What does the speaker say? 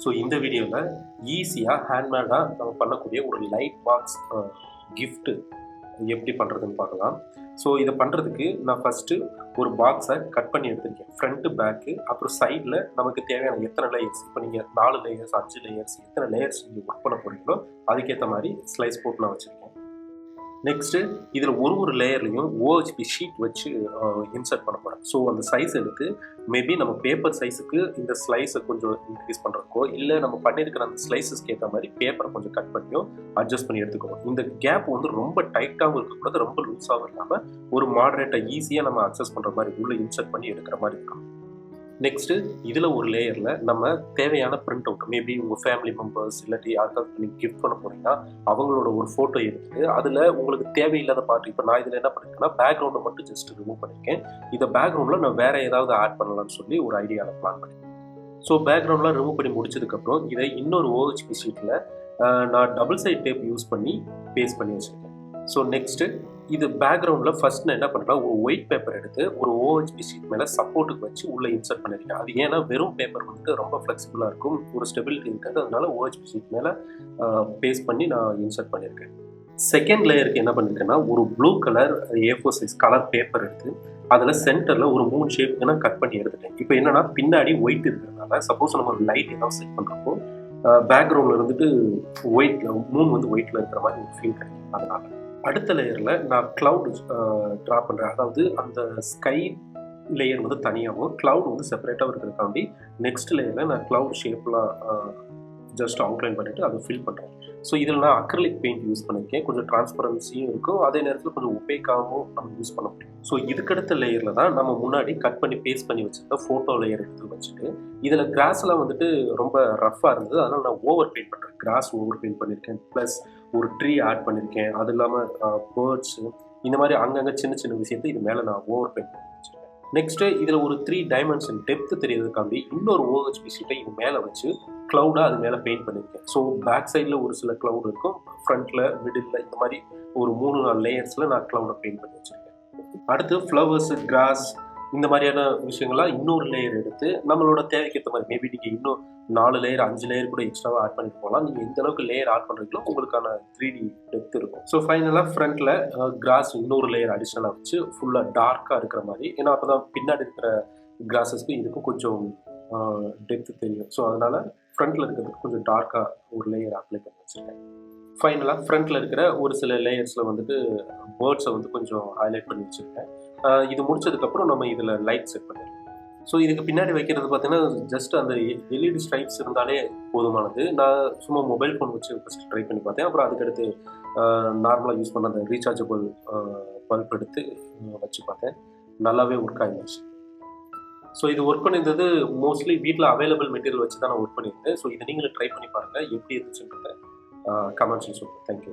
So இந்த வீடியோவில் ஈஸியாக ஹேண்ட்மேடாக நம்ம பண்ணக்கூடிய ஒரு லைட் பாக்ஸ் கிஃப்ட்டு எப்படி பண்ணுறதுன்னு பார்க்கலாம். ஸோ இதை பண்ணுறதுக்கு நான் ஃபஸ்ட்டு ஒரு பாக்ஸை கட் பண்ணி எடுத்திருக்கேன். ஃப்ரண்ட்டு, பேக்கு, அப்புறம் சைடில் நமக்கு தேவையான எத்தனை லேயர்ஸ், இப்போ நீங்கள் 4 லேயர்ஸ் 5 லேயர்ஸ் எத்தனை லேயர்ஸ் நீங்கள் ஒர்க் பண்ண போகிறீங்களோ அதுக்கேற்ற மாதிரி ஸ்லைஸ் போட்டு நான் வச்சுருக்கேன். நெக்ஸ்ட்டு இதில் ஒரு லேயர்லையும் OHP ஷீட் வச்சு இன்சர்ட் பண்ண போகிறேன். ஸோ அந்த சைஸ் எடுத்து மேபி நம்ம பேப்பர் சைஸுக்கு இந்த ஸ்லைஸை கொஞ்சம் இன்க்ரீஸ் பண்ணுறதுக்கோ இல்லை நம்ம பண்ணியிருக்கிற அந்த ஸ்லைஸஸ்க்கு ஏற்ற மாதிரி பேப்பரை கொஞ்சம் கட் பண்ணியோ அட்ஜஸ்ட் பண்ணி எடுத்துக்கணும். இந்த கேப் வந்து ரொம்ப டைட்டாகவும் இருக்கக்கூடாது, ரொம்ப லூஸாகவும் இல்லாமல் ஒரு மாடரேட்டாக ஈஸியாக நம்ம அக்சஸ் பண்ணுற மாதிரி உள்ளே இன்சர்ட் பண்ணி எடுக்கிற மாதிரி இருக்கும். நெக்ஸ்ட்டு இதில் ஒரு லேயரில் நம்ம தேவையான பிரிண்ட் அவுட், மேபி உங்கள் ஃபேமிலி மெம்பர்ஸ் இல்லாட்டி யாருக்காவது நீங்கள் கிஃப்ட் பண்ண போகிறீங்கன்னா அவங்களோட ஒரு ஃபோட்டோ எடுத்துட்டு அதில் உங்களுக்கு தேவையில்லாத பார்ட், இப்போ நான் இதில் என்ன பண்ணியிருக்கேன்னா பேக்ரவுண்டை மட்டும் ஜஸ்ட் ரிமூவ் பண்ணியிருக்கேன். இதை பேக்ரவுண்டில் நான் வேறு ஏதாவது ஆட் பண்ணலாம்னு சொல்லி ஒரு ஐடியாவில் பிளான் பண்ணியிருக்கேன். ஸோ பேக்ரவுண்ட்லாம் ரிமூவ் பண்ணி முடிச்சதுக்கப்புறம் இதை இன்னொரு OHP ஷீட்டில் நான் டபுள் சைட் டேப் யூஸ் பண்ணி பேஸ்ட் பண்ணி வச்சுருக்கேன். ஸோ நெக்ஸ்ட்டு இது பேக்ரவுண்டில் ஃபஸ்ட் நான் என்ன பண்ணுறேன், ஒரு ஒயிட் பேப்பர் எடுத்து ஒரு OHP ஷீட் மேலே சப்போர்ட்டுக்கு வச்சு உள்ளே இன்சர்ட் பண்ணியிருக்கேன். அது ஏன்னா வெறும் பேப்பர் வந்துட்டு ரொம்ப ஃப்ளெக்சிபிளாக இருக்கும், ஒரு ஸ்டெபிலிட்டி இருக்காது, அதனால OHP ஷீட் மேலே பேஸ்ட் பண்ணி நான் இன்சர்ட் பண்ணியிருக்கேன். செகண்ட் லேயருக்கு என்ன பண்ணியிருக்கேன்னா ஒரு blue colour A4 size colour paper எடுத்து அதில் சென்டரில் ஒரு 3 ஷேப்புக்கு நான் கட் பண்ணி எடுத்துட்டேன். இப்போ என்னன்னா பின்னாடி ஒயிட் இருக்கிறதுனால சப்போஸ் நம்ம ஒரு லைட் ஏதாவது செட் பண்ணுறப்போ பேக்ரவுண்டில் இருந்துட்டு ஒயிட்டில் வந்து ஒயிட்டில் இருக்கிற மாதிரி ஒரு ஃபீல் கிடைக்கும். அதனால அடுத்த லேயரில் நான் க்ளவுட் ட்ரா பண்ணுறேன். அதாவது அந்த ஸ்கை லேயர் வந்து தனியாகவும் க்ளவுட் வந்து செப்பரேட்டாக இருக்கிறதுக்காண்டி நெக்ஸ்ட் லேயரில் நான் க்ளவுட் ஷேப்லாம் ஜஸ்ட் அவுட்லைன் பண்ணிவிட்டு அதை ஃபில் பண்ணுறேன். ஸோ இதில் நான் அக்ரிலிக் பெயிண்ட் யூஸ் பண்ணியிருக்கேன். கொஞ்சம் டிரான்ஸ்பரன்சியும் இருக்கும், அதே நேரத்தில் கொஞ்சம் ஒப்பேக்காகவும் நம்ம யூஸ் பண்ண முடியும். ஸோ இதுக்கடுத்த லேயரில் தான் நம்ம முன்னாடி கட் பண்ணி பேஸ்ட் பண்ணி வச்சுருக்க ஃபோட்டோ லேயர் எடுத்து வச்சுட்டு இதில் கிராஸ்லாம் வந்துட்டு ரொம்ப ரஃப்பாக இருந்தது, அதனால் நான் ஓவர் பெயிண்ட் பண்ணுறேன். கிராஸ் ஓவர் பெயிண்ட் பண்ணியிருக்கேன், ப்ளஸ் ஒரு ட்ரீ ஆட் பண்ணியிருக்கேன். அது இல்லாமல் பேர்ட்ஸு இந்த மாதிரி அங்கங்கே சின்ன சின்ன விஷயத்தை இது மேலே நான் ஓவர் பெயிண்ட் பண்ணி வச்சுருக்கேன். நெக்ஸ்ட்டு இதில் ஒரு 3 டைமென்ஷன் டெப்த்து தெரியறதுக்காண்டி இன்னொரு OHP ஷீட்டை இது மேலே வச்சு க்ளவுடாக அது மேலே பெயிண்ட் பண்ணியிருக்கேன். ஸோ பேக் சைடில் ஒரு சில க்ளவுட் இருக்கும், ஃப்ரண்ட்டில் மிடில் இந்த மாதிரி ஒரு 3-4 லேயர்ஸில் நான் க்ளவுடை பெயிண்ட் பண்ணி வச்சுருக்கேன். அடுத்து ஃப்ளவர்ஸு, கிராஸ் இந்த மாதிரியான விஷயங்கள்லாம் இன்னொரு லேயர் எடுத்து நம்மளோட தேவைக்கு ஏற்ற மாதிரி மேபி நீங்கள் இன்னும் 4 லேயர் 5 லேயர் கூட எக்ஸ்ட்ராவாக ஆட் பண்ணிட்டு போகலாம். நீங்கள் எந்த அளவுக்கு லேயர் ஆட் பண்ணுறீங்களோ உங்களுக்கான 3D டெப்த் இருக்கும். ஸோ ஃபைனலாக ஃப்ரண்ட்டில் கிராஸ் இன்னொரு லேயர் அடிஷ்னலாக வச்சு ஃபுல்லாக டார்க்காக இருக்கிற மாதிரி, ஏன்னா அப்போ தான் பின்னாடி இருக்கிற கிராஸஸ்க்கு இதுக்கும் கொஞ்சம் டெப்த்து தெரியும். ஸோ அதனால் ஃப்ரண்ட்டில் இருக்கிறதுக்கு கொஞ்சம் டார்க்காக ஒரு லேயர் அப்ளை பண்ணி வச்சுருக்கேன். ஃபைனலாக ஃப்ரண்ட்டில் இருக்கிற ஒரு சில லேயர்ஸில் வந்துட்டு பேர்ட்ஸை வந்து கொஞ்சம் ஹைலைட் பண்ணி வச்சுருக்கேன். இது முடிச்சதுக்கப்புறம் நம்ம இதில் லைட் செட் பண்ணிடலாம். ஸோ இதுக்கு பின்னாடி வைக்கிறது பார்த்தீங்கன்னா ஜஸ்ட் அந்த LED ஸ்ட்ரைப்ஸ் இருந்தாலே போதுமானது. நான் சும்மா மொபைல் ஃபோன் வச்சு ஃபஸ்ட்டு ட்ரை பண்ணி பார்த்தேன். அப்புறம் அதுக்கடுத்து நார்மலாக யூஸ் பண்ண அந்த ரீசார்ஜபிள் பல்ப் எடுத்து வச்சு பார்த்தேன், நல்லாவே ஒர்க் ஆகிடுச்சு. ஸோ இது ஒர்க் பண்ணியிருந்தது மோஸ்ட்லி வீட்டில் அவைலபிள் மெட்டீரியல் வச்சு தான் நான் ஒர்க் பண்ணியிருந்தேன். ஸோ இதை நீங்களும் ட்ரை பண்ணி பாருங்கள், எப்படி இருந்துச்சுன்றத கமெண்ட்ஸில் சொல்லுங்கள். தேங்க்யூ.